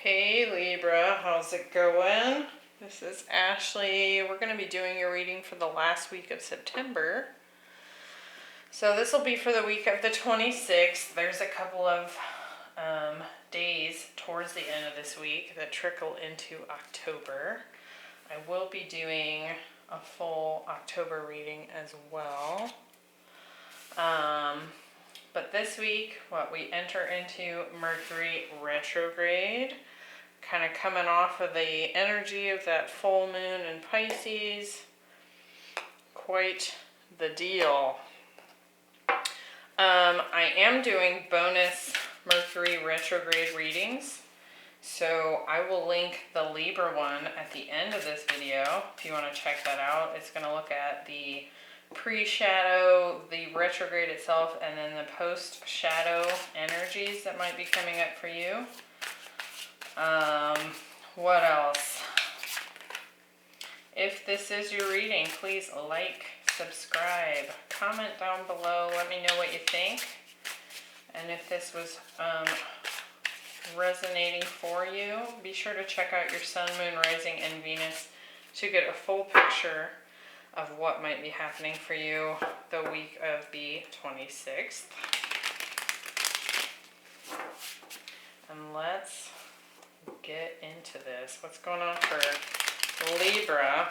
Hey Libra, how's it going? This is Ashley. We're going to be doing your reading for the last week of September. So this will be for the week of the 26th. There's a couple of days towards the end of this week that trickle into October. I will be doing a full October reading as well. But this week, we enter into Mercury retrograde, kind of coming off of the energy of that full moon in Pisces. Quite the deal. I am doing bonus Mercury retrograde readings, so I will link the Libra one at the end of this video if you want to check that out. It's going to look at the pre-shadow, the retrograde itself, and then the post-shadow energies that might be coming up for you. What else? If this is your reading, please like, subscribe, comment down below, let me know what you think. And if this was resonating for you, be sure to check out your Sun, Moon, Rising, and Venus to get a full picture of what might be happening for you the week of the 26th. And let's get into this. What's going on for Libra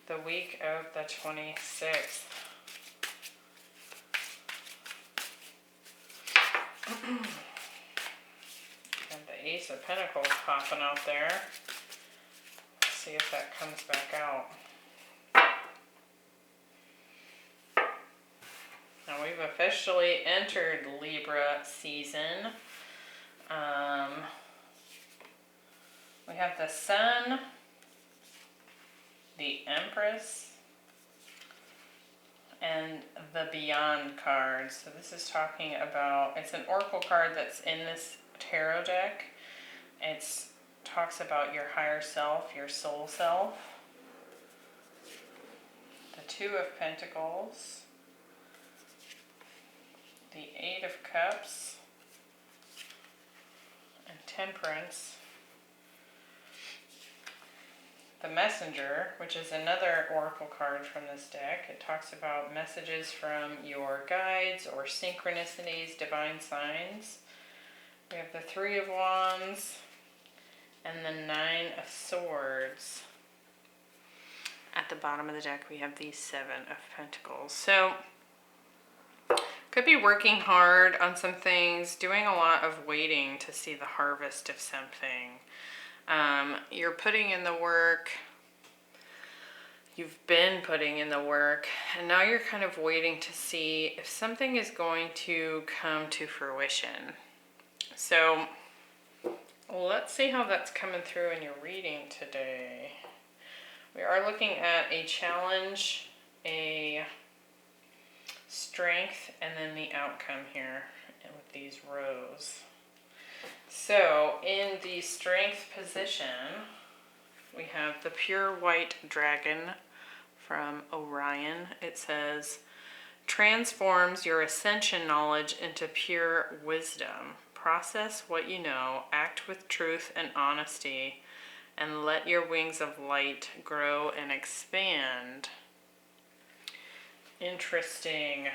the week of the 26th? And the Ace of Pentacles popping out there. Let's see if that comes back out. Now we've officially entered Libra season. We have the Sun, the Empress, and the Beyond card. So this is talking about, it's an oracle card that's in this tarot deck. It talks about your higher self, your soul self. The Two of Pentacles. The Eight of Cups. And Temperance. The Messenger, which is another oracle card from this deck. It talks about messages from your guides or synchronicities, divine signs. We have the Three of Wands and the Nine of Swords. At the bottom of the deck, we have the Seven of Pentacles. So, could be working hard on some things, doing a lot of waiting to see the harvest of something. You're putting in the work, you've been putting in the work, and now you're kind of waiting to see if something is going to come to fruition. So let's see how that's coming through in your reading today. We are looking at a challenge, a strength, and then the outcome here with these rows. So in the strength position, we have the Pure White Dragon from Orion. It says, transforms your ascension knowledge into pure wisdom. Process what you know, act with truth and honesty, and let your wings of light grow and expand. Interesting.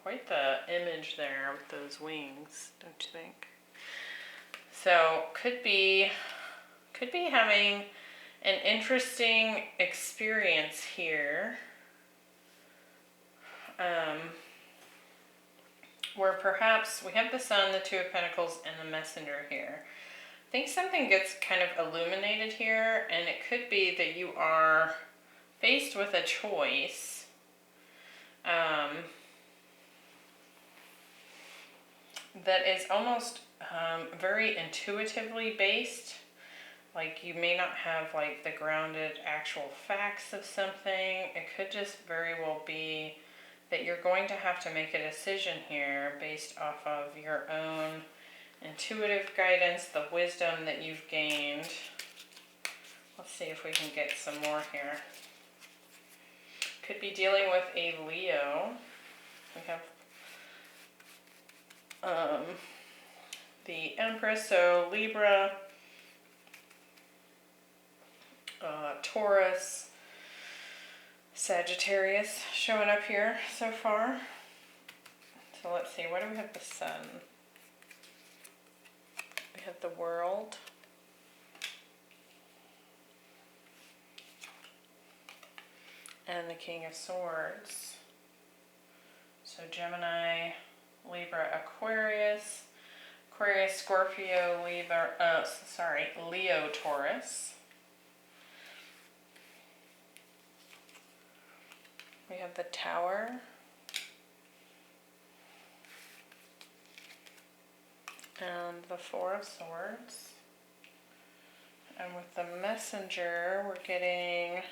Quite the image there with those wings, don't you think? So could be having an interesting experience here, where perhaps we have the Sun, the Two of Pentacles, and the Messenger here. I think something gets kind of illuminated here, and it could be that you are faced with a choice. That is almost very intuitively based. Like you may not have like the grounded actual facts of something. It could just very well be that you're going to have to make a decision here based off of your own intuitive guidance, the wisdom that you've gained. Let's see if we can get some more here. Could be dealing with a Leo. We have the Empress, so Libra, Taurus, Sagittarius showing up here so far. So let's see, what do we have? The Sun. We have the World. And the King of Swords. So Gemini, Libra, Aquarius, Scorpio, Leo, Taurus. We have the Tower. And the Four of Swords. And with the Messenger, we're getting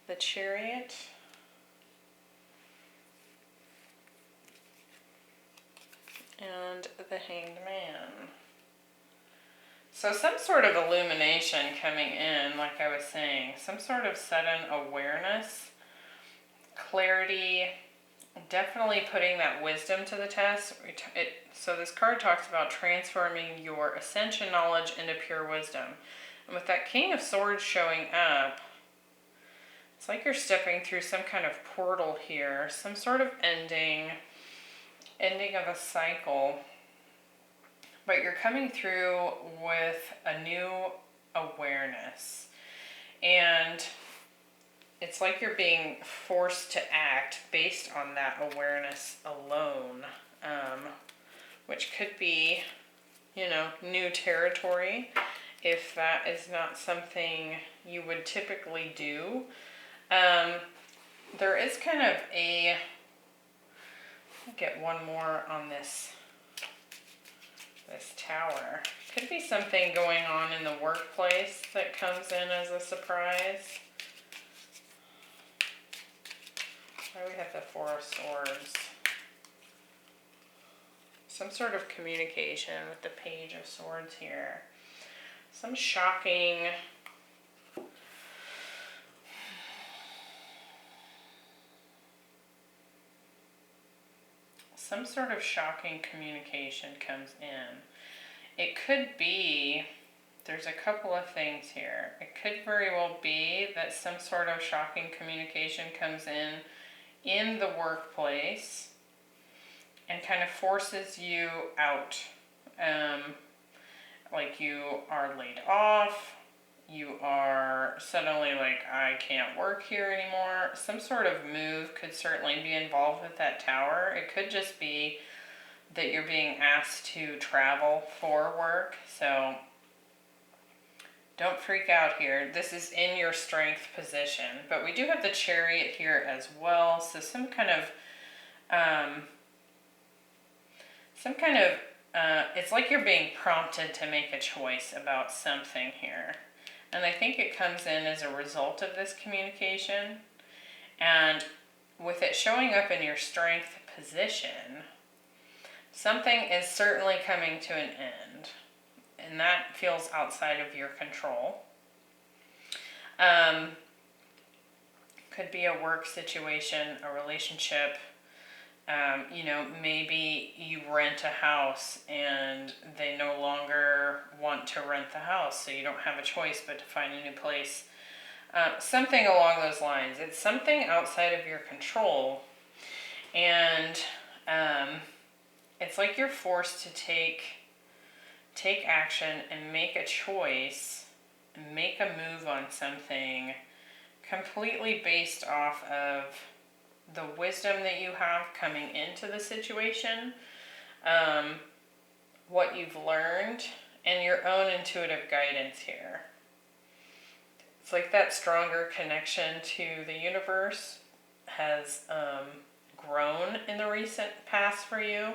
the Chariot. And the Hanged Man. So some sort of illumination coming in, like I was saying. Some sort of sudden awareness, clarity, definitely putting that wisdom to the test. So this card talks about transforming your ascension knowledge into pure wisdom. And with that King of Swords showing up, it's like you're stepping through some kind of portal here, some sort of ending of a cycle, but you're coming through with a new awareness, and it's like you're being forced to act based on that awareness alone, which could be, new territory if that is not something you would typically do. There is kind of get one more on this Tower. Could be something going on in the workplace that comes in as a surprise. Why do we have the Four of Swords? Some sort of communication with the Page of Swords here. Some shocking communication comes in. It could be, there's a couple of things here. It could very well be that some sort of shocking communication comes in the workplace and kind of forces you out. Like you are laid off, you are suddenly like, I can't work here anymore. Some sort of move could certainly be involved with that Tower. It could just be that you're being asked to travel for work. So don't freak out here. This is in your strength position. But we do have the Chariot here as well. So some kind of, it's like you're being prompted to make a choice about something here. And I think it comes in as a result of this communication. And with it showing up in your strength position, something is certainly coming to an end. And that feels outside of your control. Could be a work situation, a relationship. Maybe you rent a house and they no longer want to rent the house, so you don't have a choice but to find a new place. Something along those lines. It's something outside of your control, and it's like you're forced to take action and make a choice, and make a move on something completely based off of the wisdom that you have coming into the situation, what you've learned, and your own intuitive guidance here. It's like that stronger connection to the universe has grown in the recent past for you,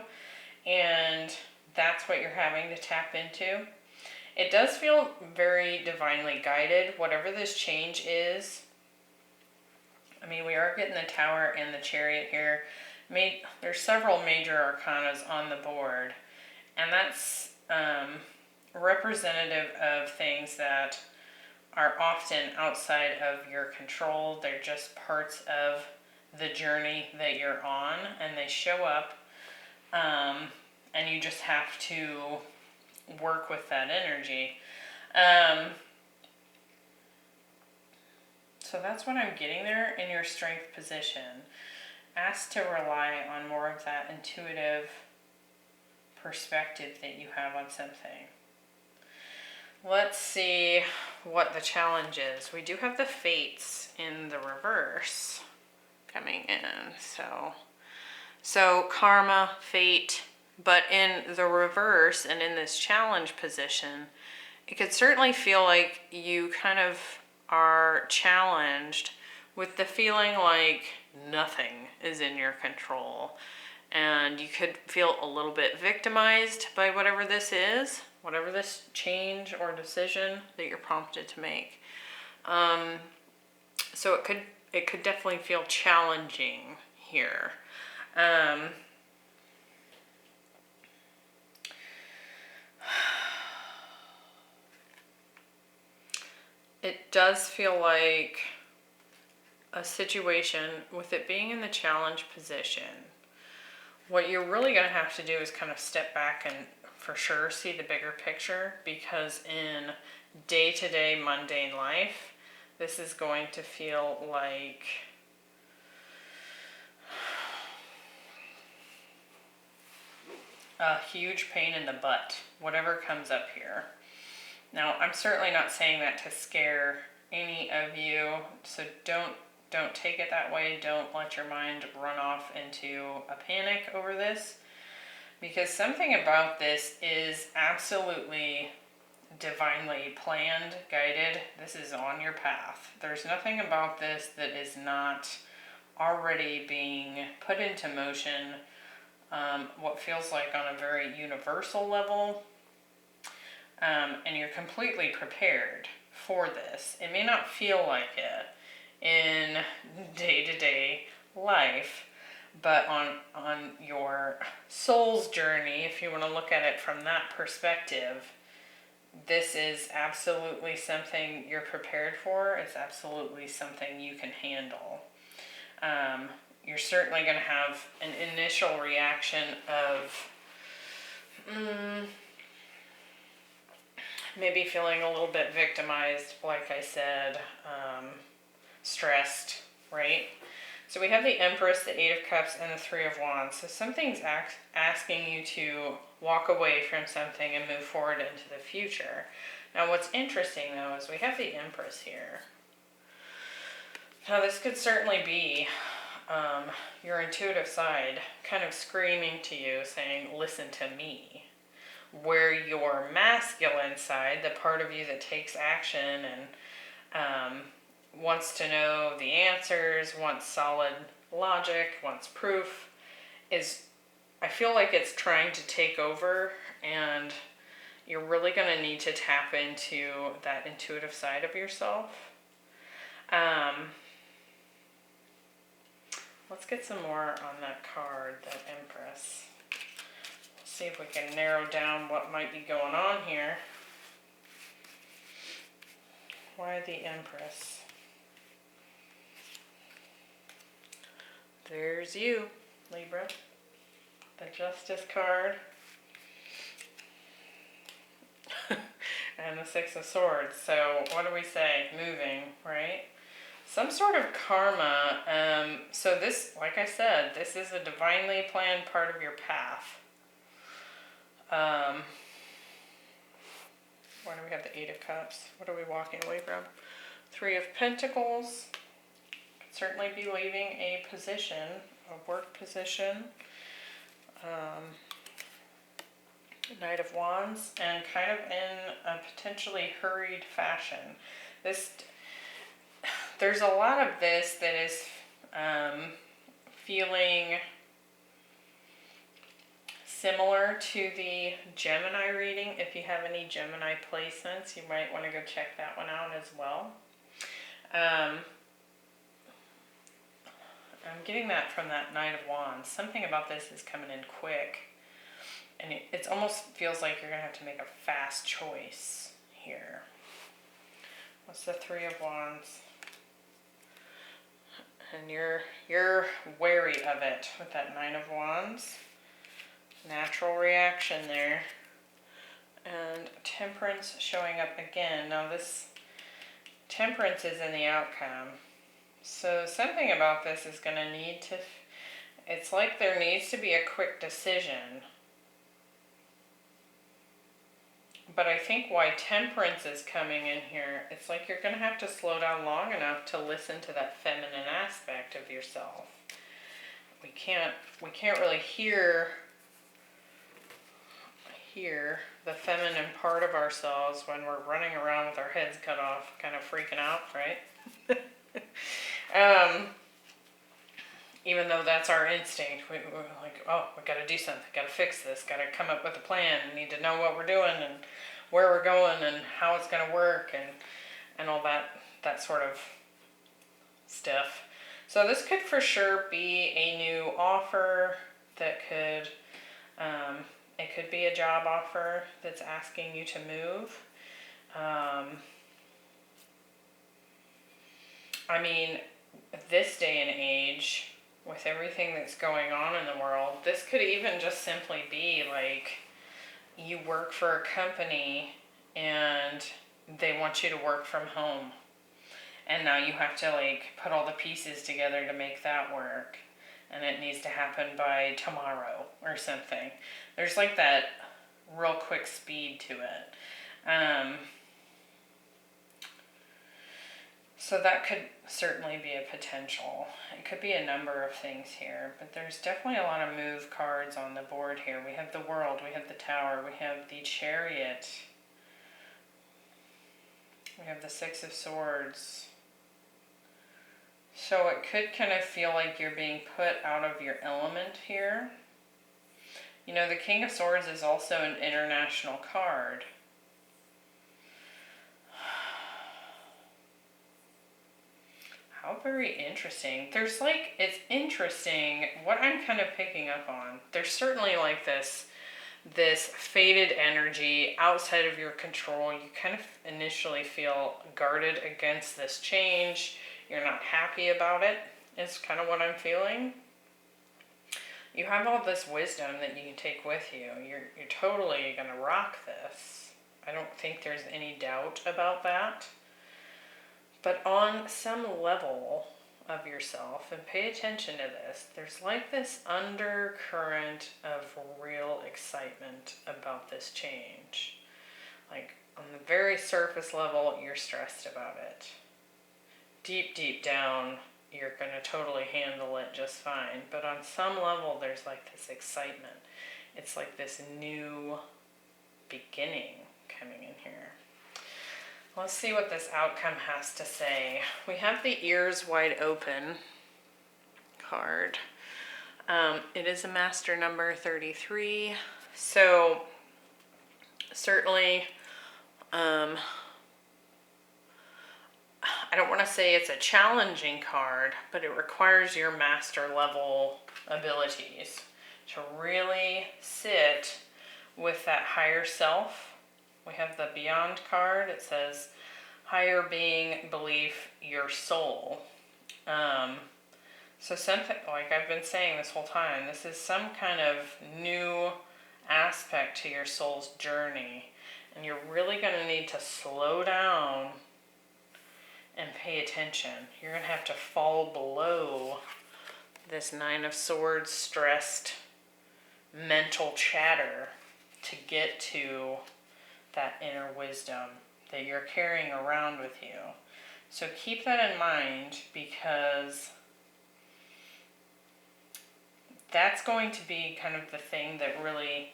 and that's what you're having to tap into. It does feel very divinely guided, whatever this change is. I mean, we are getting the Tower and the Chariot here. There's several major arcanas on the board, and that's representative of things that are often outside of your control. They're just parts of the journey that you're on, and they show up and you just have to work with that energy. So that's what I'm getting there in your strength position. Ask to rely on more of that intuitive perspective that you have on something. Let's see what the challenge is. We do have the fates in the reverse coming in. So karma, fate, but in the reverse and in this challenge position, it could certainly feel like you kind of are challenged with the feeling like nothing is in your control. And you could feel a little bit victimized by whatever this is, whatever this change or decision that you're prompted to make. So it could definitely feel challenging here. It does feel like a situation with it being in the challenge position. What you're really going to have to do is kind of step back and for sure see the bigger picture, because in day-to-day mundane life, this is going to feel like a huge pain in the butt, whatever comes up here. Now, I'm certainly not saying that to scare any of you, so don't take it that way. Don't let your mind run off into a panic over this, because something about this is absolutely divinely planned, guided. This is on your path. There's nothing about this that is not already being put into motion, what feels like on a very universal level. And you're completely prepared for this. It may not feel like it in day-to-day life, but on your soul's journey, if you want to look at it from that perspective, this is absolutely something you're prepared for. It's absolutely something you can handle. You're certainly going to have an initial reaction of maybe feeling a little bit victimized, like I said, stressed, right? So we have the Empress, the Eight of Cups, and the Three of Wands. So something's asking you to walk away from something and move forward into the future. Now what's interesting though is we have the Empress here. Now this could certainly be your intuitive side kind of screaming to you, saying, listen to me. Where your masculine side, the part of you that takes action and wants to know the answers, wants solid logic, wants proof, I feel like it's trying to take over, and you're really going to need to tap into that intuitive side of yourself. Let's get some more on that card, that Empress. See if we can narrow down what might be going on here. Why the Empress? There's you, Libra. The Justice card. And the Six of Swords. So what do we say? Moving, right? Some sort of karma. So this, like I said, this is a divinely planned part of your path. Why do we have the Eight of Cups? What are we walking away from? Three of Pentacles. Could certainly be leaving a position, a work position. Knight of Wands, and kind of in a potentially hurried fashion. There's a lot of this that is feeling similar to the Gemini reading. If you have any Gemini placements, you might want to go check that one out as well. I'm getting that from that Knight of Wands. Something about this is coming in quick. And it almost feels like you're going to have to make a fast choice here. What's the Three of Wands? And you're wary of it with that Nine of Wands. Natural reaction there. And Temperance showing up again. Now this Temperance is in the outcome. So something about this is going to need to, it's like there needs to be a quick decision. But I think why Temperance is coming in here, it's like you're going to have to slow down long enough to listen to that feminine aspect of yourself. We can't really hear the feminine part of ourselves when we're running around with our heads cut off, kind of freaking out, right? Even though that's our instinct, we're like, oh, we got to do something, got to fix this, got to come up with a plan, we need to know what we're doing and where we're going and how it's going to work and all that sort of stuff. So this could for sure be a new offer that could, it could be a job offer that's asking you to move. I mean, this day and age, with everything that's going on in the world, this could even just simply be like you work for a company and they want you to work from home. And now you have to like put all the pieces together to make that work. And it needs to happen by tomorrow or something. There's like that real quick speed to it. So that could certainly be a potential. It could be a number of things here, but there's definitely a lot of move cards on the board here. We have the World, we have the Tower, we have the Chariot, we have the Six of Swords. So it could kind of feel like you're being put out of your element here. You know, the King of Swords is also an international card. How very interesting. There's like, it's interesting what I'm kind of picking up on. There's certainly like this fated energy outside of your control. You kind of initially feel guarded against this change. You're not happy about it. It's kind of what I'm feeling. You have all this wisdom that you can take with you. You're totally going to rock this. I don't think there's any doubt about that. But on some level of yourself, and pay attention to this, there's like this undercurrent of real excitement about this change. Like on the very surface level, you're stressed about it. Deep, deep down, you're going to totally handle it just fine. But on some level, there's like this excitement. It's like this new beginning coming in here. Let's see what this outcome has to say. We have the Ears Wide Open card. It is a master number 33. So certainly, I don't want to say it's a challenging card, but it requires your master level abilities to really sit with that higher self. We have the Beyond card. It says, higher being, belief, your soul. So something, like I've been saying this whole time, this is some kind of new aspect to your soul's journey. And you're really going to need to slow down and pay attention. You're going to have to fall below this Nine of Swords stressed mental chatter to get to that inner wisdom that you're carrying around with you. So keep that in mind, because that's going to be kind of the thing that really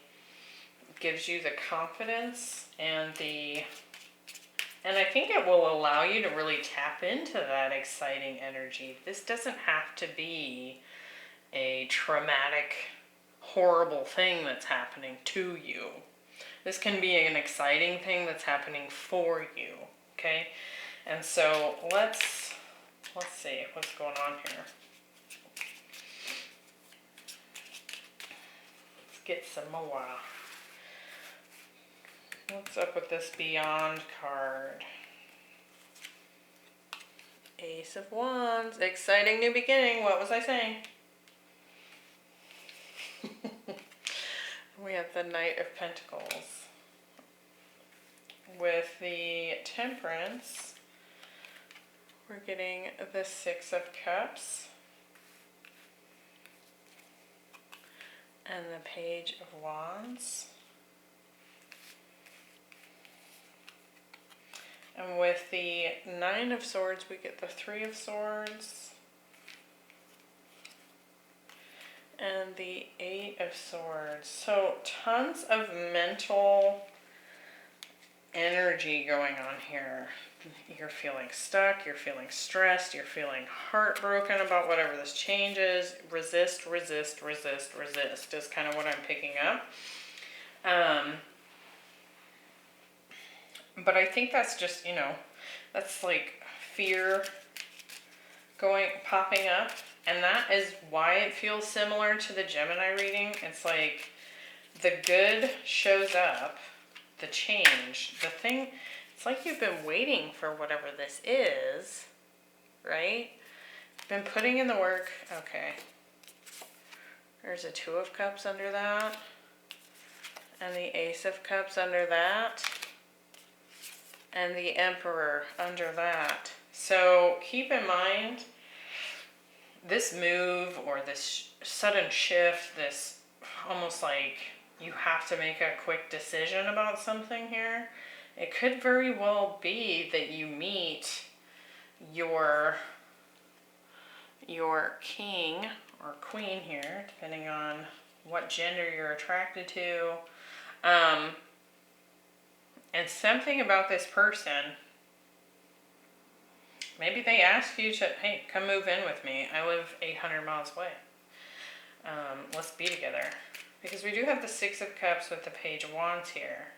gives you the confidence and I think it will allow you to really tap into that exciting energy. This doesn't have to be a traumatic, horrible thing that's happening to you. This can be an exciting thing that's happening for you, okay? And so let's see what's going on here. Let's get some more. What's up with this Beyond card? Ace of Wands, exciting new beginning. What was I saying? We have the Knight of Pentacles. With the Temperance, we're getting the Six of Cups and the Page of Wands. And with the Nine of Swords, we get the Three of Swords and the Eight of Swords. So tons of mental energy going on here. You're feeling stuck, you're feeling stressed, you're feeling heartbroken about whatever this change is. Resist, resist, resist, resist is kind of what I'm picking up. But I think that's just, you know, that's like fear popping up. And that is why it feels similar to the Gemini reading. It's like the good shows up, the change, the thing. It's like you've been waiting for whatever this is, right? Been putting in the work. Okay. There's a Two of Cups under that. And the Ace of Cups under that. And the Emperor under that. So keep in mind, this move or this sudden shift, this almost like you have to make a quick decision about something here. It could very well be that you meet your king or queen here, depending on what gender you're attracted to. And something about this person, maybe they ask you to, hey, come move in with me. I live 800 miles away. Let's be together. Because we do have the Six of Cups with the Page of Wands here.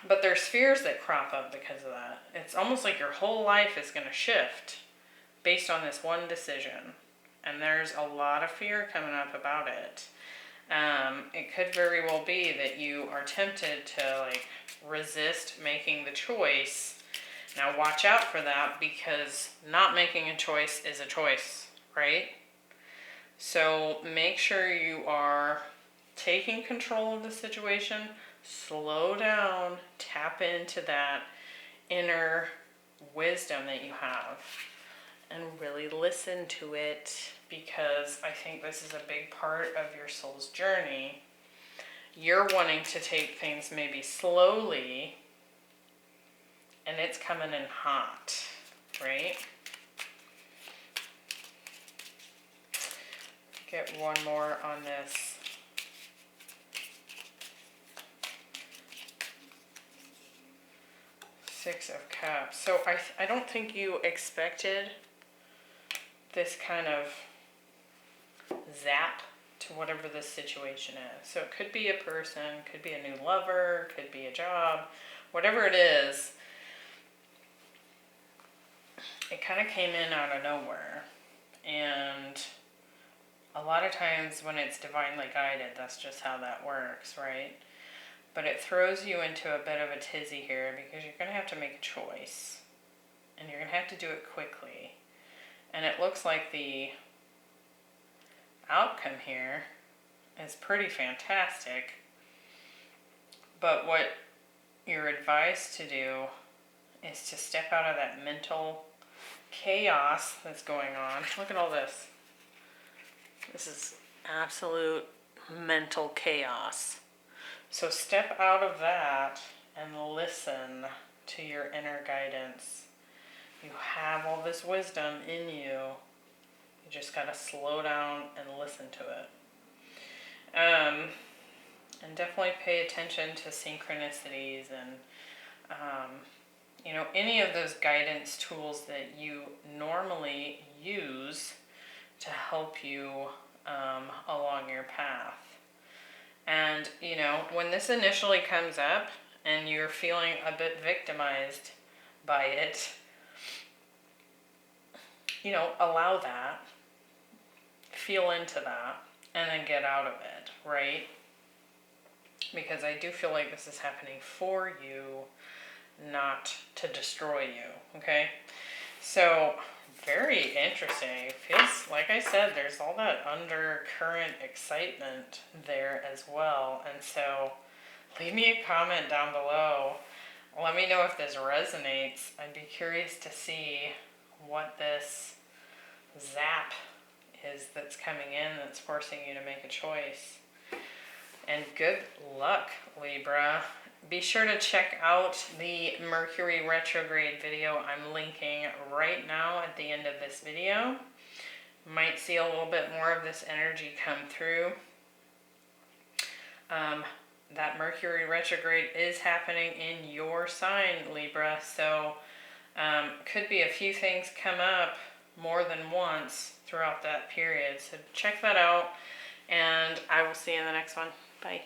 But there's fears that crop up because of that. It's almost like your whole life is going to shift based on this one decision. And there's a lot of fear coming up about it. It could very well be that you are tempted to like resist making the choice. Now watch out for that, because not making a choice is a choice, right? So make sure you are taking control of the situation. Slow down, tap into that inner wisdom that you have and really listen to it, because I think this is a big part of your soul's journey. You're wanting to take things maybe slowly, and it's coming in hot, right? Get one more on this. Six of Cups. So I don't think you expected this kind of zap to whatever this situation is. So it could be a person, could be a new lover, could be a job, whatever it is. It kind of came in out of nowhere. And a lot of times when it's divinely guided, that's just how that works, right? But it throws you into a bit of a tizzy here, because you're going to have to make a choice. And you're going to have to do it quickly. And it looks like the outcome here is pretty fantastic. But what you're advised to do is to step out of that mental chaos that's going on. Look at all this. This is absolute mental chaos. So step out of that and listen to your inner guidance. You have all this wisdom in you. You just got to slow down and listen to it. And definitely pay attention to synchronicities and, any of those guidance tools that you normally use to help you along your path. And, when this initially comes up and you're feeling a bit victimized by it, allow that, feel into that, and then get out of it, right? Because I do feel like this is happening for you, not to destroy you, okay? So Very interesting. Feels, like I said, there's all that undercurrent excitement there as well. And so leave me a comment down below. Let me know if this resonates. I'd be curious to see what this zap is that's coming in that's forcing you to make a choice. And good luck, Libra. Be sure to check out the Mercury retrograde video I'm linking right now at the end of this video. Might see a little bit more of this energy come through. That Mercury retrograde is happening in your sign, Libra, so could be a few things come up more than once throughout that period. So check that out, and I will see you in the next one. Bye.